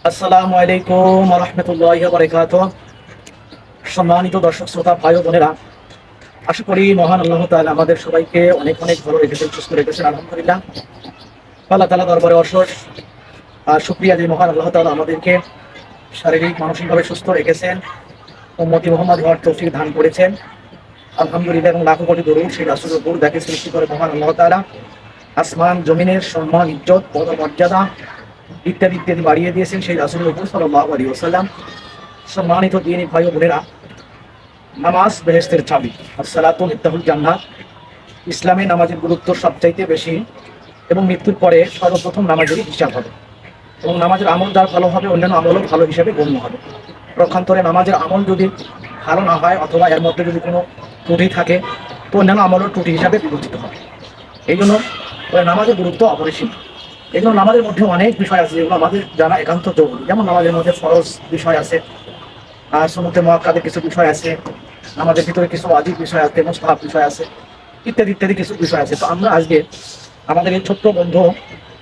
আসসালামু আলাইকুম ওয়া রাহমাতুল্লাহি ওয়া বারাকাতুহু। সম্মানিত দর্শক শ্রোতা ভাই ও বোনেরা, আশা করি মহান আল্লাহ তাআলা আমাদের সবাইকে অনেক অনেক ভালো রেখেছেন, সুস্থ রেখেছেন। আলহামদুলিল্লাহ, আল্লাহ তাআলা দরবারে অশেষ শুকরিয়া যে মহান আল্লাহ তাআলা আমাদেরকে শারীরিক মানসিকভাবে সুস্থ রেখেছেন, উম্মতি মুহাম্মদ হওয়ার তৌফিক দান করেছেন। আলহামদুলিল্লাহ, এবং লাখো কোটি দরুদ সেই রাসূলের উপর যাকে সৃষ্টি করে মহান আল্লাহ তাআলা আসমান জমিনের সম্মান, ইজ্জত, পদ, মর্যাদা ইত্যাদি ইত্যাদি বাড়িয়ে দিয়েছেন সেই রাসূলের উপর সাল্লাল্লাহু আলাইহি ওয়াসাল্লাম। সম্মানিত দিনী ভাই ও বোনেরা, নামাজ বেহেশতের চাবি, আসসালাতু মিফতাহুল জান্নাত। ইসলামে নামাজের গুরুত্ব সবচাইতে বেশি এবং মৃত্যুর পরে সর্বপ্রথম নামাজেরই হিসাব হবে এবং নামাজের আমল যার ভালো হবে অন্যান্য আমলও ভালো হিসাবে গণ্য হবে। পক্ষান্তরে নামাজের আমল যদি ভালো না হয় অথবা এর মধ্যে যদি কোনো ত্রুটি থাকে তো অন্যান্য আমলও ত্রুটি হিসাবে বিবেচিত হবে। এই জন্য নামাজের গুরুত্ব অপরিসীম। এই জন্য নামাজের মধ্যে অনেক বিষয় আছে যেগুলো আমাদের জানা একান্ত জরুরি। যেমন নামাজের মধ্যে ফরজ বিষয় আছে, সুন্নতে মুআক্কাদের কিছু বিষয় আছে, আমাদের ভিতরে কিছু ওয়াজিব বিষয় আছে, মুস্তাহাব বিষয় আছে, ইত্যাদি ইত্যাদি কিছু বিষয় আছে। তো আমরা আজকে আমাদের এই ছোট্ট বন্ধু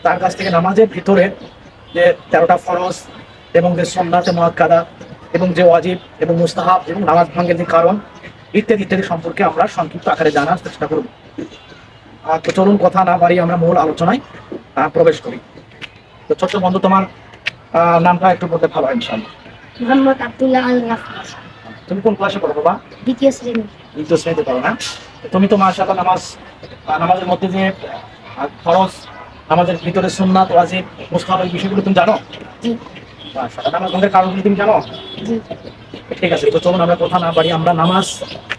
তার কাছ থেকে নামাজের ভিতরে যে 13টা ফরজ এবং যে সুন্নাতে মুআক্কাদা এবং যে ওয়াজিব এবং মুস্তাহাব এবং নামাজ ভাঙের যে কারণ ইত্যাদি ইত্যাদি সম্পর্কে আমরা সংক্ষিপ্ত আকারে জানার চেষ্টা করব। তো চলুন কথা না বাড়িয়ে আমরা মূল আলোচনায় প্রবেশ করি। তো ছোট্ট বন্ধু, তোমার নামটা একটু বলতে ভালো হয় ইনশাআল্লাহ। মোহাম্মদ আব্দুল্লাহ আল রাফি। তুমি কোন ক্লাসে পড়ো বাবা? দ্বিতীয় শ্রেণী। দ্বিতীয় শ্রেণীতে পড়ো না? তুমি তো মাশাআল্লাহ নামাজের মধ্যে যে ফরজ, নামাজের ভিতরে সুন্নাত, ওয়াজিব, মুস্তাহাব এই বিষয়গুলো তুমি জানো? জি। মাশাআল্লাহ, নামাজ ভঙ্গের কারণগুলো তুমি জানো? জি। ঠিক আছে, তো চলুন আমরা কথা না বাড়ি আমরা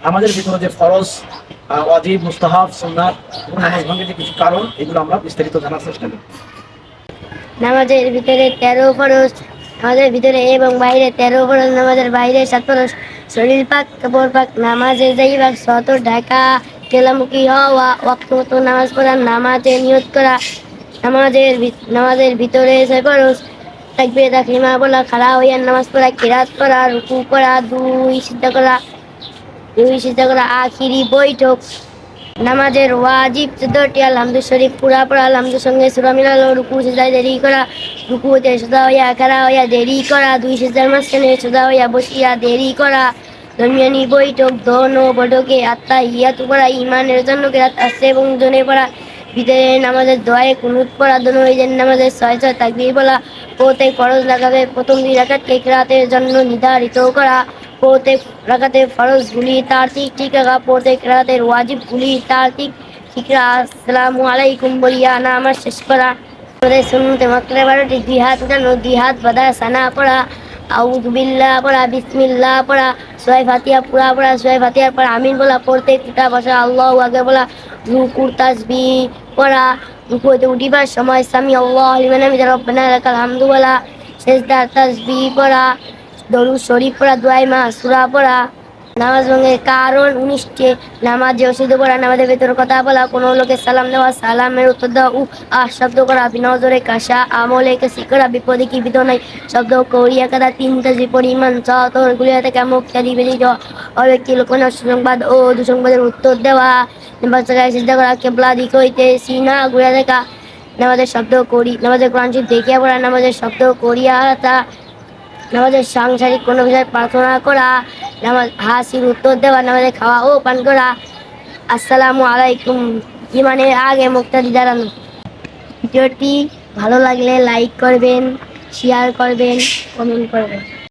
নামাজের ভিতরে যে ফরজ, ওয়াজিব, মুস্তাহাব, সুন্নাত এবং নামাজ ভঙ্গের যে কিছু কারণ এগুলো আমরা বিস্তারিত জানার চেষ্টা করি। নামাজের ভিতরে 13 ফরজ, নামাজের ভিতরে এবং বাইরে 13 ফরজ, নামাজের বাইরে 7 ফরজ। শরীর পাক, কাপড় পাক, নামাজে যাইবা সতর ঢাকা, তেলামুখী হওয়া, ওয়াক্ত মতো নামাজ পড়া, নামাজে নিয়ত করা। নামাজের ভিতরে 6 ফরজ, তাকবীর তাসলিমা বলা, খাড়া হইয়া নামাজ পড়া, কিরাত করা, রুকু করা, দুই সিজদা করা, আখিরি বৈঠক। নামাজের ওয়াজিব 14টি, আলহামদু শরীফ পুরা পড়া, আলহামদুর সঙ্গে সূরা মিলানো, রুকু সিজদায় দেরি করা, রুকুতে সোজা হইয়া খাড়া হইয়া দেরি করা, দুই সিজদার মাঝখানে সোজা হইয়া বসিয়া দেরি করা। দরমিয়ানি বৈঠক, দোনো বৈঠকে আত্তাহিয়াতু পড়া, ইমানের জন্য কিরাত আছে এবং জনে পড়া। ভিতরে নামাজের দোয়ায়ে কুনুত পড়া, দোনো ঈদের নামাজের 6 তাকবীর বলা। প্রত্যেক ফরজ লাগাবে প্রথম 2 রাকাতকে কিরাতের জন্য নির্ধারিত করা। প্রত্যেক রাকাতের ফরজগুলি তার ঠিক রাখা, প্রত্যেক রাকাতের ওয়াজিবগুলি তার ঠিক রাখা। আসসালামু আলাইকুম বলিয়া নামাজ শেষ করা। আমাদের সুন্নতে মুআক্কাদা 12টি, 2 হাত উঠানো, 2 হাত বাঁধা, সানা পড়া, আউযু বিল্লাহ পড়া, বিসমিল্লাহ পড়া, সূরা ফাতিহা পুরা পড়া, সূরা ফাতিহার পর আমিন বলা, প্রত্যেক উঠা বসা আল্লাহু আকবার বলা, রুকুর তাসবিহ পড়া, রুকুতে উঠিবার সময় সামি আল্লাহু লিমান হামিদা রব্বানা লাকাল হামদু বলা, সিজদার তাসবিহ পড়া, দরুদ শরীফ পড়া, দুআয়ে মাসুরা পড়া। নামাজ ভঙ্গের কারণ 19টি। নামাজে অশুদ্ধ পড়া, নামাজের ভেতর কথা বলা, কোনো লোকের সালাম দেওয়া, সালামের উত্তর দেওয়া, শব্দ করা, বিনজরে কাশা, আমলে কাশি করা, বিপদে কি বিধ নাই শব্দ করিয়া কাদা, 3টা যে পরিমাণ চতর গুলিয়া থেকে মুক্তি বেরিয়ে যাওয়া, অব্যক্তি লোকনের সুসংবাদ ও দুঃসংবাদের উত্তর দেওয়া, বাচ্চাকে সিজদা করা, কেবলা দিক হইতে সিনা ঘুরিয়া দেখা, নামাজের কোরআন শরীফ দেখিয়া পড়া, নামাজের শব্দ করিয়া তা, নামাজের সাংসারিক কোনো বিষয়ে প্রার্থনা করা, নামাজ হাসির উত্তর দেওয়া, নামাজে খাওয়া ও পান করা। আসসালামু আলাইকুম। ইমানের আগে মুক্তাদি দাঁড়ানো। ভিডিওটি ভালো লাগলে লাইক করবেন, শেয়ার করবেন, কমেন্ট করবেন।